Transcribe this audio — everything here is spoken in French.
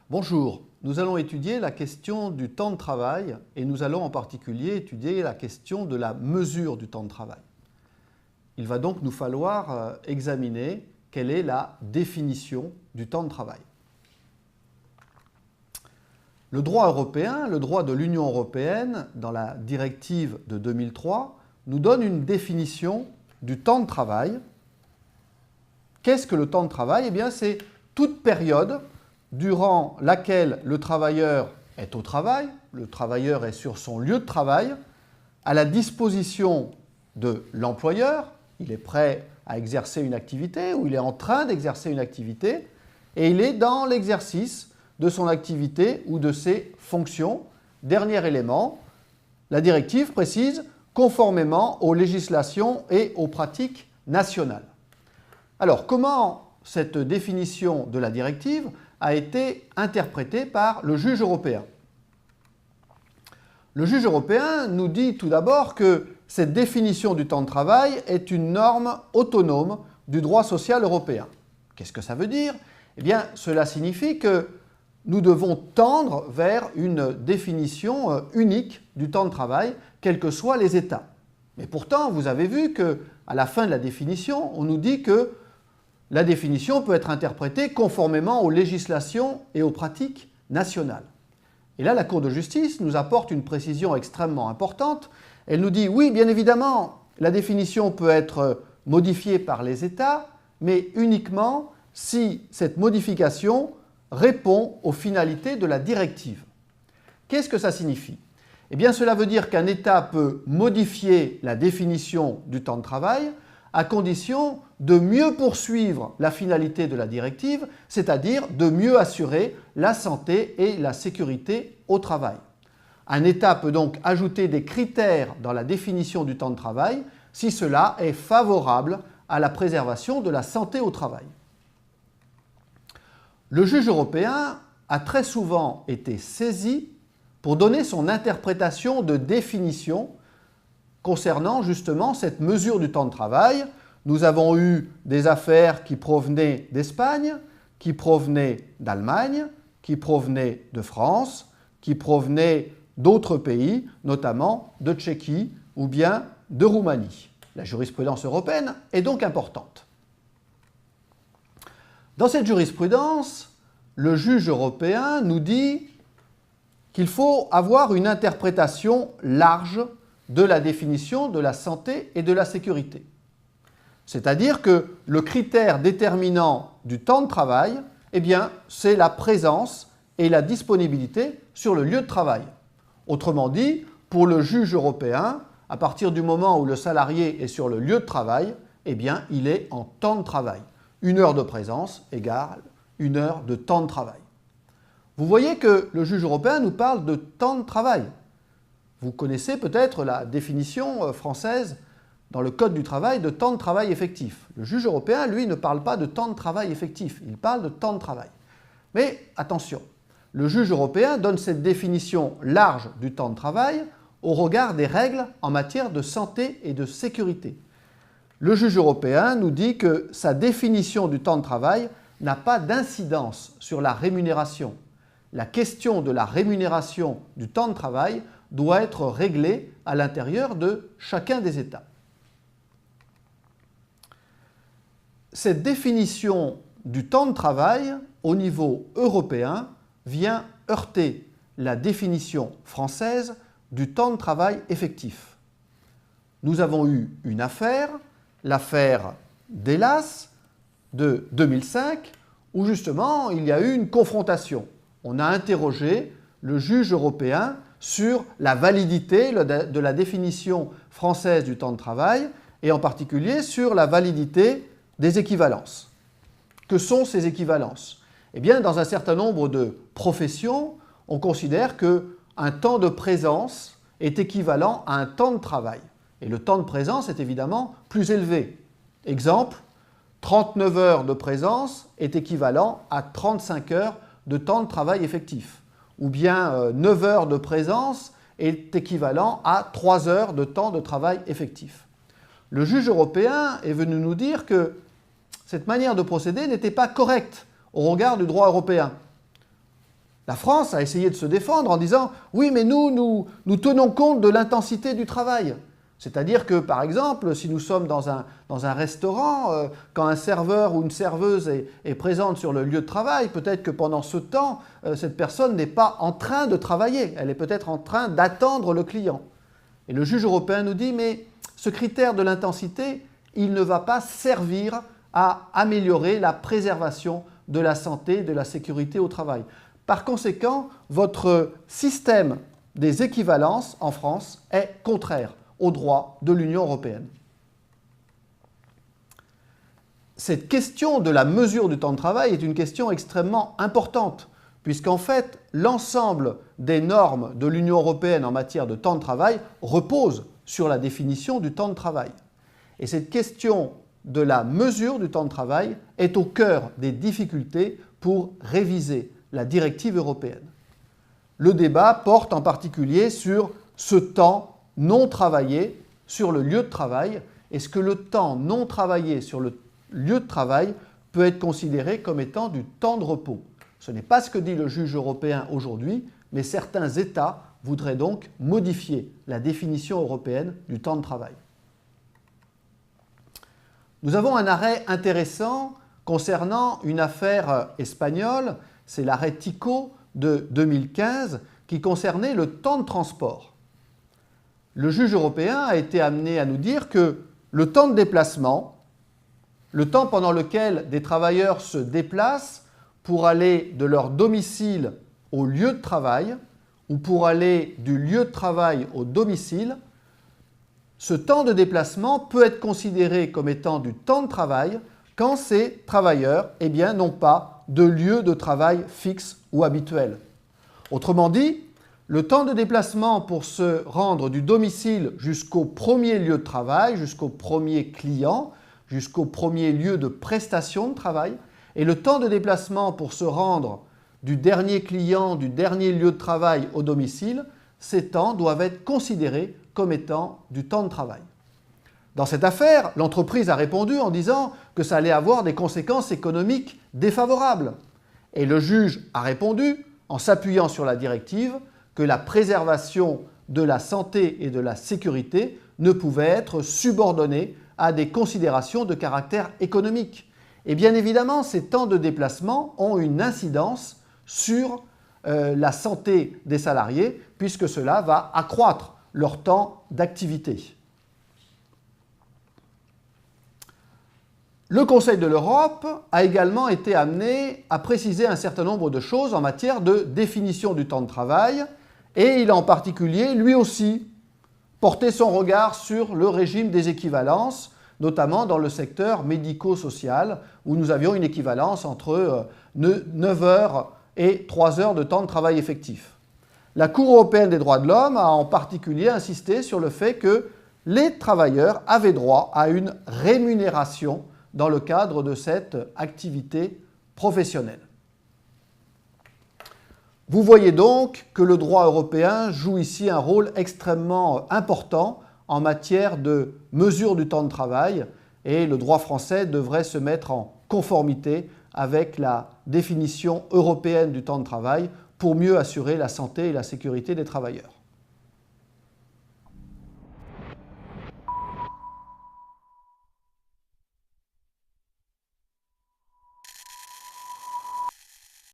Bonjour, nous allons étudier la question du temps de travail et nous allons en particulier étudier la question de la mesure du temps de travail. Il va donc nous falloir examiner quelle est la définition du temps de travail. Le droit européen, le droit de l'Union européenne, dans la directive de 2003, nous donne une définition du temps de travail. Qu'est-ce que le temps de travail? Eh bien, c'est toute période durant laquelle le travailleur est au travail, le travailleur est sur son lieu de travail, à la disposition de l'employeur, il est prêt à exercer une activité ou il est en train d'exercer une activité et il est dans l'exercice de son activité ou de ses fonctions. Dernier élément, la directive précise conformément aux législations et aux pratiques nationales. Alors, comment cette définition de la directive a été interprétée par le juge européen? Le juge européen nous dit tout d'abord que cette définition du temps de travail est une norme autonome du droit social européen. Qu'est-ce que ça veut dire? Eh bien, cela signifie que nous devons tendre vers une définition unique du temps de travail, quels que soient les États. Mais pourtant, vous avez vu qu'à la fin de la définition, on nous dit que la définition peut être interprétée conformément aux législations et aux pratiques nationales. Et là, la Cour de justice nous apporte une précision extrêmement importante. Elle nous dit, oui, bien évidemment, la définition peut être modifiée par les États, mais uniquement si cette modification répond aux finalités de la directive. Qu'est-ce que ça signifie? Eh bien, cela veut dire qu'un État peut modifier la définition du temps de travail à condition de mieux poursuivre la finalité de la directive, c'est-à-dire de mieux assurer la santé et la sécurité au travail. Un État peut donc ajouter des critères dans la définition du temps de travail si cela est favorable à la préservation de la santé au travail. Le juge européen a très souvent été saisi pour donner son interprétation de définition concernant justement cette mesure du temps de travail. Nous avons eu des affaires qui provenaient d'Espagne, qui provenaient d'Allemagne, qui provenaient de France, qui provenaient d'autres pays, notamment de Tchéquie ou bien de Roumanie. La jurisprudence européenne est donc importante. Dans cette jurisprudence, le juge européen nous dit qu'il faut avoir une interprétation large de la définition de la santé et de la sécurité. C'est-à-dire que le critère déterminant du temps de travail, eh bien, c'est la présence et la disponibilité sur le lieu de travail. Autrement dit, pour le juge européen, à partir du moment où le salarié est sur le lieu de travail, eh bien, il est en temps de travail. 1 heure de présence égale 1 heure de temps de travail. Vous voyez que le juge européen nous parle de temps de travail. Vous connaissez peut-être la définition française dans le Code du travail de temps de travail effectif. Le juge européen, lui, ne parle pas de temps de travail effectif, il parle de temps de travail. Mais attention, le juge européen donne cette définition large du temps de travail au regard des règles en matière de santé et de sécurité. Le juge européen nous dit que sa définition du temps de travail n'a pas d'incidence sur la rémunération. La question de la rémunération du temps de travail doit être réglée à l'intérieur de chacun des États. Cette définition du temps de travail au niveau européen vient heurter la définition française du temps de travail effectif. Nous avons eu une affaire, l'affaire d'Hélas de 2005, où justement il y a eu une confrontation. On a interrogé le juge européen sur la validité de la définition française du temps de travail et en particulier sur la validité des équivalences. Que sont ces équivalences? Eh bien, dans un certain nombre de professions, on considère qu'un temps de présence est équivalent à un temps de travail. Et le temps de présence est évidemment plus élevé. Exemple, 39 heures de présence est équivalent à 35 heures de temps de travail effectif. Ou bien 9 heures de présence est équivalent à 3 heures de temps de travail effectif. Le juge européen est venu nous dire que cette manière de procéder n'était pas correcte au regard du droit européen. La France a essayé de se défendre en disant « Oui, mais nous tenons compte de l'intensité du travail ». C'est-à-dire que, par exemple, si nous sommes dans un restaurant, quand un serveur ou une serveuse est présente sur le lieu de travail, peut-être que pendant ce temps, cette personne n'est pas en train de travailler, elle est peut-être en train d'attendre le client. Et le juge européen nous dit, mais ce critère de l'intensité, il ne va pas servir à améliorer la préservation de la santé et de la sécurité au travail. Par conséquent, votre système des équivalences en France est contraire au droit de l'Union européenne. Cette question de la mesure du temps de travail est une question extrêmement importante, puisqu'en fait, l'ensemble des normes de l'Union européenne en matière de temps de travail repose sur la définition du temps de travail. Et cette question de la mesure du temps de travail est au cœur des difficultés pour réviser la directive européenne. Le débat porte en particulier sur ce temps non travaillé sur le lieu de travail. Est-ce que le temps non travaillé sur le lieu de travail peut être considéré comme étant du temps de repos? Ce n'est pas ce que dit le juge européen aujourd'hui, mais certains États voudraient donc modifier la définition européenne du temps de travail. Nous avons un arrêt intéressant concernant une affaire espagnole, c'est l'arrêt Tico de 2015 qui concernait le temps de transport. Le juge européen a été amené à nous dire que le temps de déplacement, le temps pendant lequel des travailleurs se déplacent pour aller de leur domicile au lieu de travail ou pour aller du lieu de travail au domicile, ce temps de déplacement peut être considéré comme étant du temps de travail quand ces travailleurs n'ont pas de lieu de travail fixe ou habituel. Autrement dit, le temps de déplacement pour se rendre du domicile jusqu'au premier lieu de travail, jusqu'au premier client, jusqu'au premier lieu de prestation de travail, et le temps de déplacement pour se rendre du dernier client, du dernier lieu de travail au domicile, ces temps doivent être considérés comme étant du temps de travail. Dans cette affaire, l'entreprise a répondu en disant que ça allait avoir des conséquences économiques défavorables. Et le juge a répondu, en s'appuyant sur la directive, que la préservation de la santé et de la sécurité ne pouvait être subordonnée à des considérations de caractère économique. Et bien évidemment, ces temps de déplacement ont une incidence sur la santé des salariés, puisque cela va accroître leur temps d'activité. Le Conseil de l'Europe a également été amené à préciser un certain nombre de choses en matière de définition du temps de travail, et il a en particulier, lui aussi, porté son regard sur le régime des équivalences, notamment dans le secteur médico-social, où nous avions une équivalence entre 9 heures et 3 heures de temps de travail effectif. La Cour européenne des droits de l'homme a en particulier insisté sur le fait que les travailleurs avaient droit à une rémunération dans le cadre de cette activité professionnelle. Vous voyez donc que le droit européen joue ici un rôle extrêmement important en matière de mesure du temps de travail et le droit français devrait se mettre en conformité avec la définition européenne du temps de travail pour mieux assurer la santé et la sécurité des travailleurs.